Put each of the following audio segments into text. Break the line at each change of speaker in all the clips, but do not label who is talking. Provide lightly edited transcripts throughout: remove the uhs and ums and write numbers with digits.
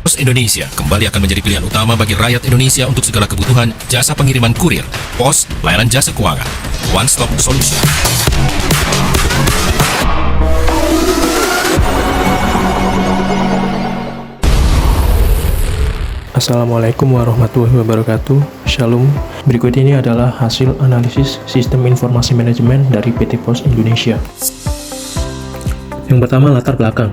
Pos Indonesia kembali akan menjadi pilihan utama bagi rakyat Indonesia untuk segala kebutuhan jasa pengiriman kurir, pos, layanan jasa keuangan. One Stop Solution.
Assalamualaikum warahmatullahi wabarakatuh. Shalom. Berikut ini adalah hasil analisis sistem informasi manajemen dari PT Pos Indonesia. Yang pertama, latar belakang.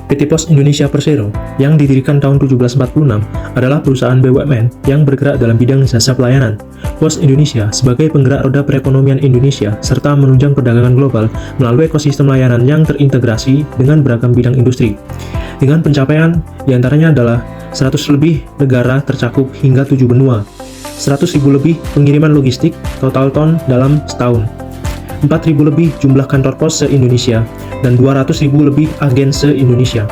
PT Pos Indonesia Persero yang didirikan tahun 1746 adalah perusahaan BUMN yang bergerak dalam bidang jasa pelayanan. Pos Indonesia sebagai penggerak roda perekonomian Indonesia serta menunjang perdagangan global melalui ekosistem layanan yang terintegrasi dengan beragam bidang industri. Dengan pencapaian diantaranya adalah 100 lebih negara tercakup hingga 7 benua, 100.000 lebih pengiriman logistik total ton dalam setahun, 4.000 lebih jumlah kantor pos se-Indonesia, dan 200.000 lebih agen se-Indonesia.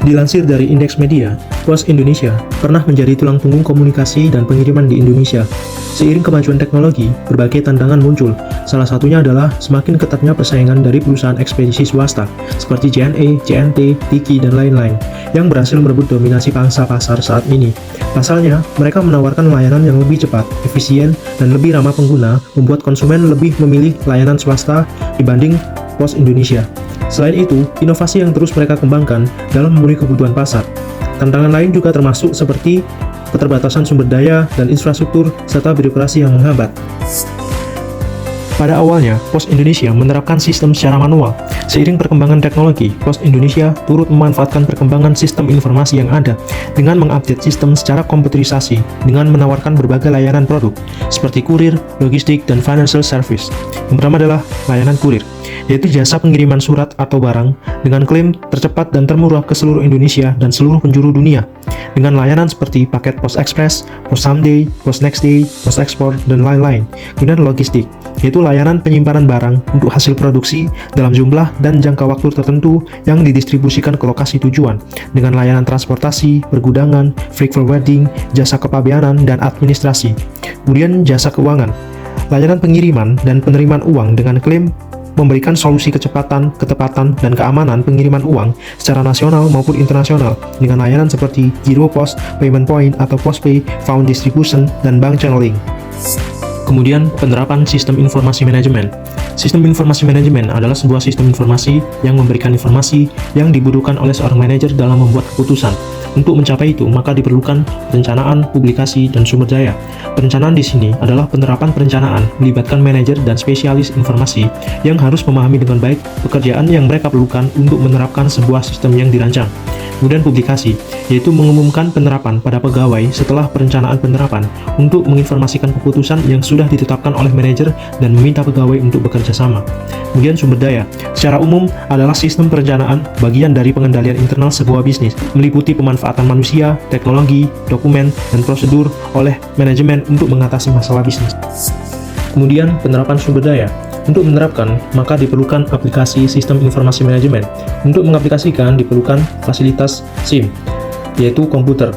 Dilansir dari Indeks Media, Pos Indonesia pernah menjadi tulang punggung komunikasi dan pengiriman di Indonesia. Seiring kemajuan teknologi, berbagai tantangan muncul. Salah satunya adalah semakin ketatnya persaingan dari perusahaan ekspedisi swasta seperti JNE, JNT, Tiki, dan lain-lain yang berhasil merebut dominasi pangsa pasar saat ini. Pasalnya, mereka menawarkan layanan yang lebih cepat, efisien, dan lebih ramah pengguna, membuat konsumen lebih memilih layanan swasta dibanding Pos Indonesia. Selain itu, inovasi yang terus mereka kembangkan dalam memenuhi kebutuhan pasar. Tantangan lain juga termasuk seperti keterbatasan sumber daya dan infrastruktur serta birokrasi yang menghambat. Pada awalnya, Pos Indonesia menerapkan sistem secara manual. Seiring perkembangan teknologi, Pos Indonesia turut memanfaatkan perkembangan sistem informasi yang ada dengan mengupdate sistem secara komputerisasi dengan menawarkan berbagai layanan produk seperti kurir, logistik, dan financial service. Yang pertama adalah layanan kurir, yaitu jasa pengiriman surat atau barang dengan klaim tercepat dan termurah ke seluruh Indonesia dan seluruh penjuru dunia dengan layanan seperti paket pos ekspres, pos someday, pos next day, pos ekspor, dan lain-lain. Kemudian logistik, yaitu layanan penyimpanan barang untuk hasil produksi dalam jumlah dan jangka waktu tertentu yang didistribusikan ke lokasi tujuan dengan layanan transportasi, pergudangan, freight forwarding, jasa kepabeanan, dan administrasi. Kemudian jasa keuangan, layanan pengiriman dan penerimaan uang dengan klaim memberikan solusi kecepatan, ketepatan, dan keamanan pengiriman uang secara nasional maupun internasional dengan layanan seperti Giro Pos, Payment Point atau Postpay, Found Distribution, dan Bank Channeling. Kemudian, penerapan sistem informasi manajemen. Sistem informasi manajemen adalah sebuah sistem informasi yang memberikan informasi yang dibutuhkan oleh seorang manajer dalam membuat keputusan. Untuk mencapai itu, maka diperlukan perencanaan, publikasi, dan sumber daya. Perencanaan di sini adalah penerapan perencanaan, melibatkan manajer dan spesialis informasi yang harus memahami dengan baik pekerjaan yang mereka perlukan untuk menerapkan sebuah sistem yang dirancang. Kemudian publikasi, yaitu mengumumkan penerapan pada pegawai setelah perencanaan penerapan untuk menginformasikan keputusan yang sudah ditetapkan oleh manajer dan meminta pegawai untuk bekerja sama. Kemudian sumber daya, secara umum adalah sistem perencanaan bagian dari pengendalian internal sebuah bisnis, meliputi pemanfaatan manusia, teknologi, dokumen, dan prosedur oleh manajemen untuk mengatasi masalah bisnis. Kemudian penerapan sumber daya. Untuk menerapkan, maka diperlukan aplikasi sistem informasi manajemen. Untuk mengaplikasikan, diperlukan fasilitas SIM, yaitu komputer.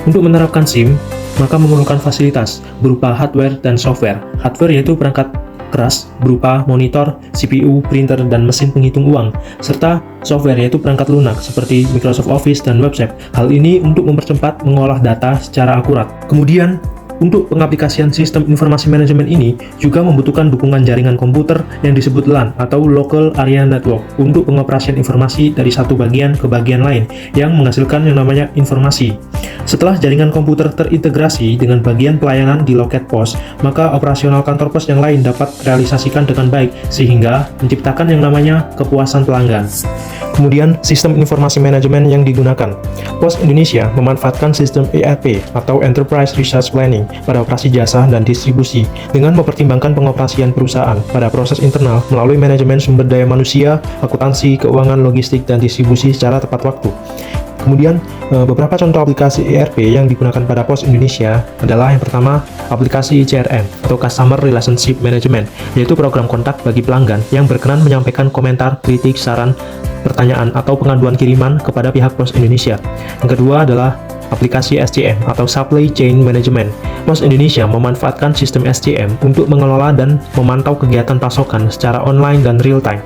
Untuk menerapkan SIM, maka memerlukan fasilitas berupa hardware dan software. Hardware yaitu perangkat keras berupa monitor, CPU, printer, dan mesin penghitung uang, serta software yaitu perangkat lunak seperti Microsoft Office dan website. Hal ini untuk mempercepat mengolah data secara akurat. Kemudian, untuk pengaplikasian sistem informasi manajemen ini juga membutuhkan dukungan jaringan komputer yang disebut LAN atau Local Area Network untuk pengoperasian informasi dari satu bagian ke bagian lain yang menghasilkan yang namanya informasi. Setelah jaringan komputer terintegrasi dengan bagian pelayanan di loket pos, maka operasional kantor pos yang lain dapat realisasikan dengan baik sehingga menciptakan yang namanya kepuasan pelanggan. Kemudian, sistem informasi manajemen yang digunakan. Pos Indonesia memanfaatkan sistem ERP atau Enterprise Resource Planning pada operasi jasa dan distribusi dengan mempertimbangkan pengoperasian perusahaan pada proses internal melalui manajemen sumber daya manusia, akuntansi, keuangan, logistik, dan distribusi secara tepat waktu. Kemudian, beberapa contoh aplikasi ERP yang digunakan pada Pos Indonesia adalah yang pertama, aplikasi CRM atau Customer Relationship Management, yaitu program kontak bagi pelanggan yang berkenan menyampaikan komentar, kritik, saran, pertanyaan, atau pengaduan kiriman kepada pihak Pos Indonesia. Yang kedua adalah aplikasi SCM atau Supply Chain Management. Pos Indonesia memanfaatkan sistem SCM untuk mengelola dan memantau kegiatan pasokan secara online dan real time.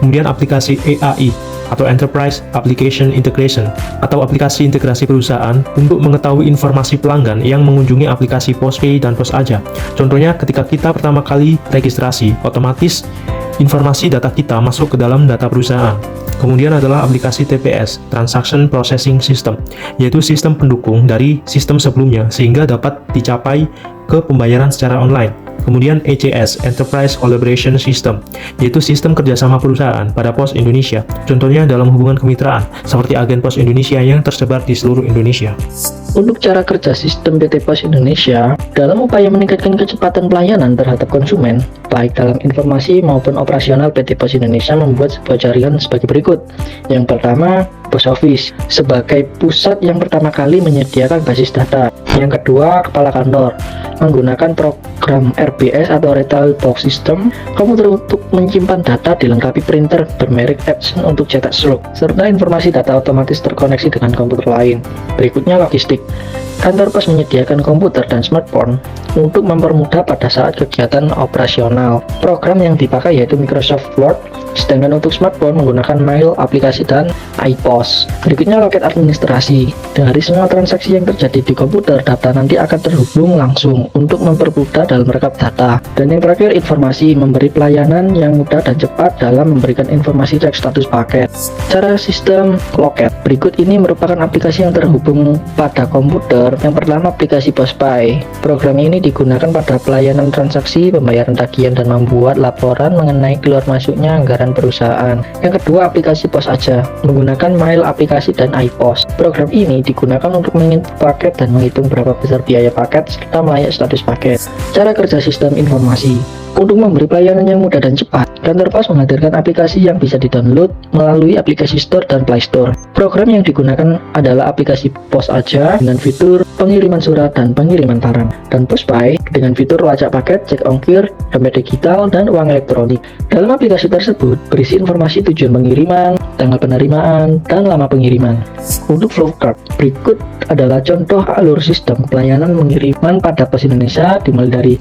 Kemudian aplikasi EAI atau Enterprise Application Integration atau aplikasi integrasi perusahaan untuk mengetahui informasi pelanggan yang mengunjungi aplikasi POS Pay dan POS Aja. Contohnya ketika kita pertama kali registrasi, otomatis informasi data kita masuk ke dalam data perusahaan. Kemudian adalah aplikasi TPS, Transaction Processing System, yaitu sistem pendukung dari sistem sebelumnya sehingga dapat dicapai ke pembayaran secara online. Kemudian ECS, Enterprise Collaboration System, yaitu sistem kerjasama perusahaan pada POS Indonesia, contohnya dalam hubungan kemitraan, seperti agen POS Indonesia yang tersebar di seluruh Indonesia.
Untuk cara kerja sistem PT POS Indonesia, dalam upaya meningkatkan kecepatan pelayanan terhadap konsumen, baik dalam informasi maupun operasional, PT POS Indonesia membuat sebuah jaringan sebagai berikut. Yang pertama, POS Office, sebagai pusat yang pertama kali menyediakan basis data. Yang kedua, kepala kantor, menggunakan program RBS atau Retail Box System, komputer untuk menyimpan data dilengkapi printer bermerek Epson untuk cetak slot, serta informasi data otomatis terkoneksi dengan komputer lain. Berikutnya, logistik. Kantor pos menyediakan komputer dan smartphone untuk mempermudah pada saat kegiatan operasional. Program yang dipakai yaitu Microsoft Word, sedangkan untuk smartphone menggunakan mail, aplikasi, dan iPOS. Berikutnya loket administrasi. Dari semua transaksi yang terjadi di komputer, data nanti akan terhubung langsung untuk mempermudah dalam merekap data. Dan yang terakhir, informasi, memberi pelayanan yang mudah dan cepat dalam memberikan informasi cek status paket. Cara sistem loket. Berikut ini merupakan aplikasi yang terhubung pada komputer. Yang pertama, aplikasi POS Pay. Program ini digunakan pada pelayanan transaksi, pembayaran tagihan, dan membuat laporan mengenai keluar masuknya anggaran perusahaan. Yang kedua, aplikasi POS Aja, menggunakan mail, aplikasi, dan iPOS. Program ini digunakan untuk menginput paket dan menghitung berapa besar biaya paket serta melayak status paket. Cara kerja sistem informasi. Untuk memberi pelayanan yang mudah dan cepat, kantor pos menghadirkan aplikasi yang bisa di-download melalui aplikasi Store dan Play Store. Program yang digunakan adalah aplikasi POS Aja dengan fitur pengiriman surat dan pengiriman barang, dan POS Pay dengan fitur lacak paket, cek ongkir, dompet digital, dan uang elektronik. Dalam aplikasi tersebut berisi informasi tujuan pengiriman, tanggal penerimaan, dan lama pengiriman. Untuk flow chart, berikut adalah contoh alur sistem pelayanan pengiriman pada POS Indonesia, dimulai dari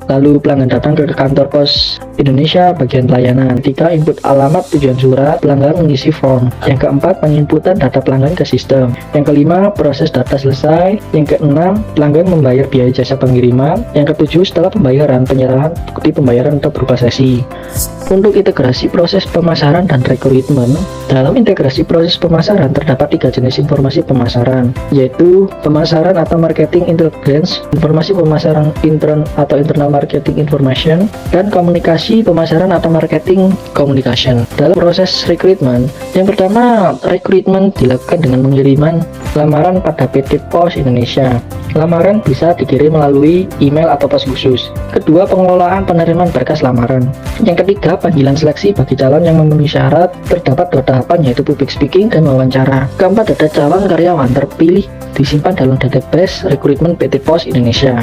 lalu pelanggan datang ke kantor POS Indonesia bagian pelayanan. 3. Input alamat tujuan surat, pelanggan mengisi form. Yang keempat, penginputan data pelanggan ke sistem. Yang kelima, proses data selesai. Yang keenam, pelanggan membayar biaya jasa pengiriman. Yang ketujuh, setelah pembayaran, penyerahan bukti pembayaran atau berupa sesi. Untuk integrasi proses pemasaran dan rekrutmen, dalam integrasi proses pemasaran terdapat 3 jenis informasi pemasaran, yaitu pemasaran atau marketing intelligence, informasi pemasaran intern atau internal marketing information, dan komunikasi pemasaran atau marketing communication. Dalam proses rekrutmen, yang pertama, rekrutmen dilakukan dengan pengiriman lamaran pada PT POS Indonesia. Lamaran bisa dikirim melalui email atau pos khusus. Kedua, pengelolaan penerimaan berkas lamaran. Yang ketiga, panggilan seleksi bagi calon yang memenuhi syarat. Terdapat 2 tahapan, yaitu public speaking dan wawancara. Keempat, data calon karyawan terpilih disimpan dalam database rekrutmen PT POS Indonesia.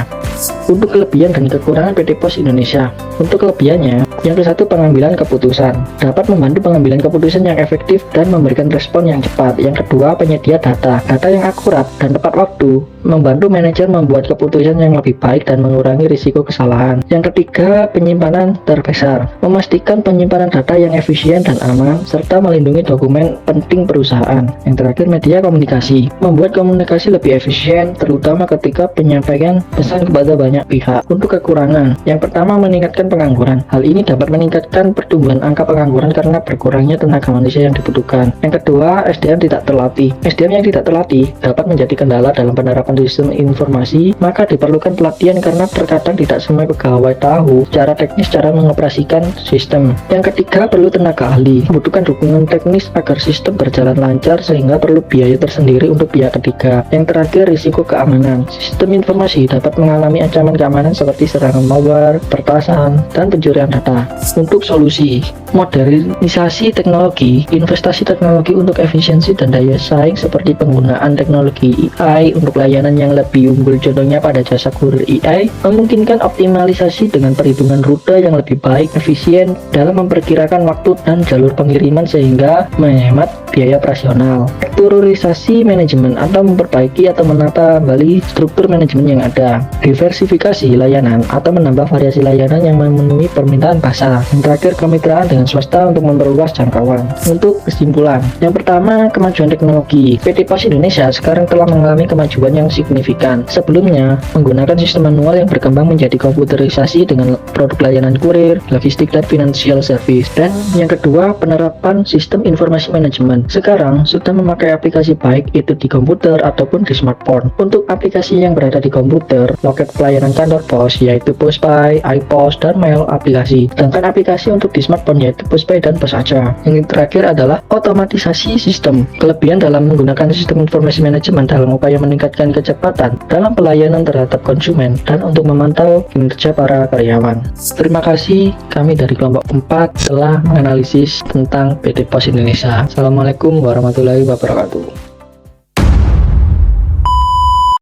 Untuk kelebihan dan kekurangan PT POS Indonesia. Untuk kelebihannya, yang ke-1, pengambilan keputusan. Dapat membantu pengambilan keputusan yang efektif dan memberikan respon yang cepat. Yang kedua, penyedia data. Data yang akurat dan tepat waktu, membantu manajer membuat keputusan yang lebih baik dan mengurangi risiko kesalahan. Yang ketiga, penyimpanan terbesar. Memastikan penyimpanan data yang efisien dan aman, serta melindungi dokumen penting perusahaan. Yang terakhir, media komunikasi. Membuat komunikasi lebih efisien, terutama ketika penyampaian pesan kepada banyak pihak. Untuk kekurangan, yang pertama, meningkatkan pengangguran. Hal ini dapat meningkatkan pertumbuhan angka pengangguran karena berkurangnya tenaga manusia yang dibutuhkan. Yang kedua, SDM tidak terlatih. SDM yang tidak terlatih dapat menjadi kendala dalam penerapan sistem informasi, maka diperlukan pelatihan karena terkadang tidak semua pegawai tahu secara teknis cara mengoperasikan sistem. Yang ketiga, perlu tenaga ahli. Membutuhkan dukungan teknis agar sistem berjalan lancar sehingga perlu biaya tersendiri untuk pihak ketiga. Yang terakhir, risiko keamanan. Sistem informasi dapat mengalami ancaman keamanan seperti serangan malware, pertasan, dan pencurian data. Untuk solusi, modernisasi teknologi, investasi teknologi untuk efisiensi dan daya saing seperti penggunaan teknologi AI untuk layanan yang lebih unggul, contohnya pada jasa kurir AI, memungkinkan optimalisasi dengan perhitungan rute yang lebih baik, efisien dalam memperkirakan waktu dan jalur pengiriman sehingga menghemat biaya operasional. Strukturisasi manajemen atau memperbaiki memperbaiki atau menata kembali struktur manajemen yang ada, diversifikasi layanan atau menambah variasi layanan yang memenuhi permintaan pasar. Yang terakhir, kemitraan dengan swasta untuk memperluas jangkauan. Untuk kesimpulan, yang pertama, kemajuan teknologi. PT Pos Indonesia sekarang telah mengalami kemajuan yang signifikan. Sebelumnya, menggunakan sistem manual yang berkembang menjadi komputerisasi dengan produk layanan kurir, logistik, dan financial service. Dan yang kedua, penerapan sistem informasi manajemen. Sekarang sudah memakai aplikasi baik itu di komputer ataupun di smartphone. Untuk aplikasi yang berada di komputer, loket pelayanan kantor pos yaitu PosPay, iPos, dan Mail aplikasi. Sedangkan aplikasi untuk di smartphone yaitu PosPay dan Pos Aja. Yang terakhir adalah otomatisasi sistem. Kelebihan dalam menggunakan sistem informasi manajemen dalam upaya meningkatkan kecepatan dalam pelayanan terhadap konsumen dan untuk memantau kinerja para karyawan. Terima kasih, kami dari kelompok 4 telah menganalisis tentang PT Pos Indonesia. Assalamualaikum warahmatullahi wabarakatuh.